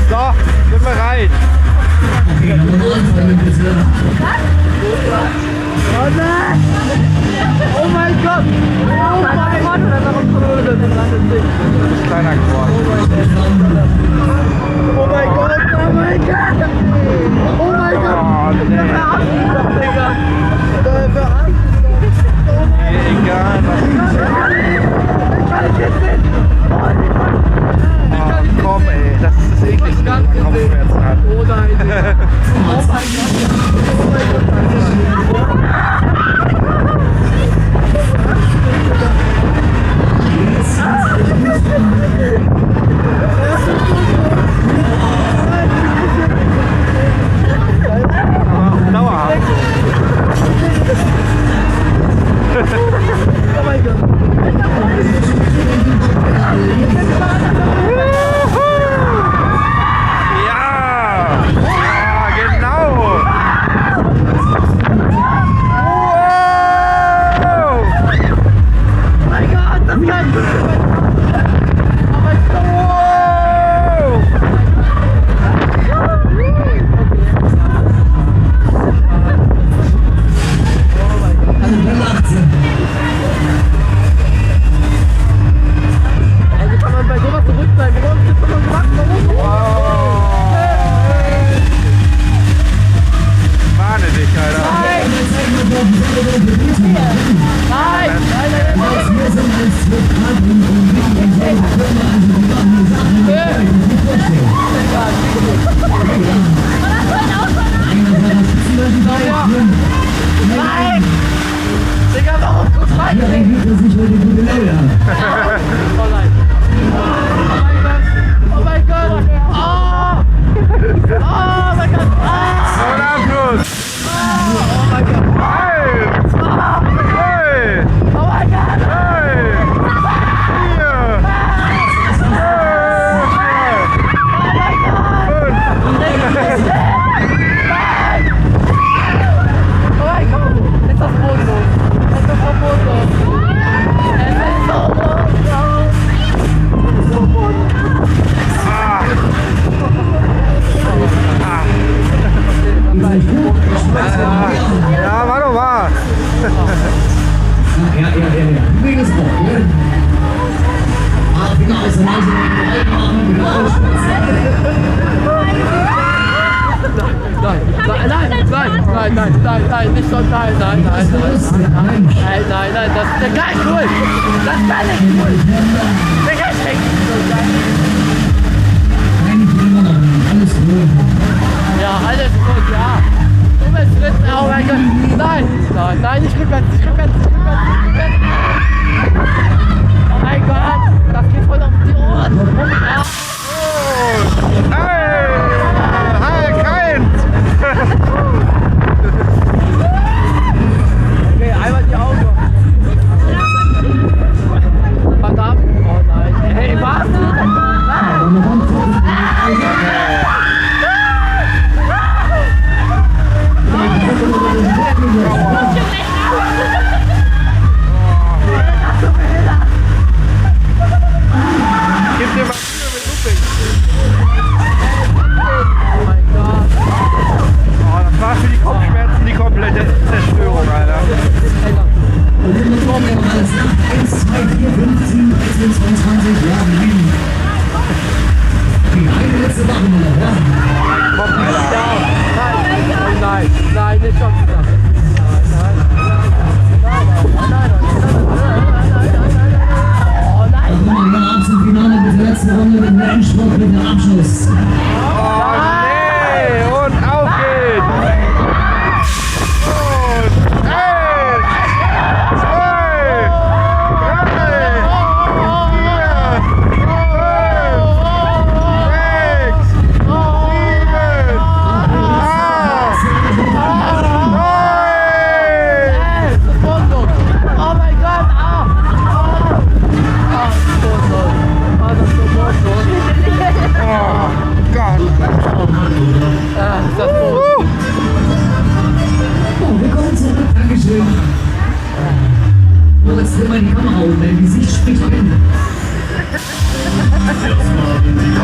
So, sind wir rein. Oh nein! Oh mein Gott! Oh mein Gott! Kleiner Quad. Oh mein Gott! Oh mein Gott! Oh mein Gott! Oh, nee. Verarsch dich doch, Digga! Verarsch dich doch! Egal, was Ich kann nicht jetzt sehen! oh, komm ey, das ist das ekligste, wenn man Kopfschmerzen hat. Oh nein, Digga! Oh mein Gott! Oh mein Gott! Dauerhaft. Oh mein Gott! Ja! Ja, genau! Wow! Oh mein Gott, das kann ich. Oh mein Gott. Wow! Also kann man bei sowas zurückbleiben. Warum ist das so gemacht? Warum? Warne dich, Alter. Nein! Nein! Nein, nein! Digga, warum tut es weiter? Oh nein! Oh mein Gott! Oh! Oh mein Gott! Und Abschluss! Oh mein Gott! Hey! Hey! Oh mein Gott! Hey! Vier! Oh mein Gott! Ist das bodenlos? Ist das so bodenlos? Es ist so bodenlos! Es ist so bodenlos! Ja, warte mal! Ja. Übrigens auch, ne? Finger aus der Nase, Nein, nicht so, nein, das ist ja gar nicht cool! Das ist gar nicht cool! Digga, ich denke nicht so geil! alles gut. Ja, alles gut, ja! Du bist drin, oh mein Gott! Nein, nicht rückwärts! Oh mein Gott! Das geht voll auf die Ohren! Hey! Hi, keins! Okay, einmal die Augen. Verdammt! Oh nein! Hey, was? Gib dir mal Mühe mit Looping. Oh mein Gott! Oh, das war für die Kopfschmerzen die komplette Zerstörung, Alter. 1, 2, 4, 5, 7, 16, 22, ja, nein. Die eine letzte Woche noch, ja? Komm, Alter. Nein, nicht schon wieder. Guck mal, ja, ab zum Finale mit der letzten Runde mit dem Endspurt mit dem Abschluss. Oh, nee! Und auf geht's! Und 1, 2, 3, 4, 5, 6, 7, 8, 9, Oh mein Gott! oh Gott! Ist das Boden? Oh, willkommen zurück, Dankeschön. Moritz, nimm mal die Kamera um, dein Gesicht spricht Bände. Jetzt machen die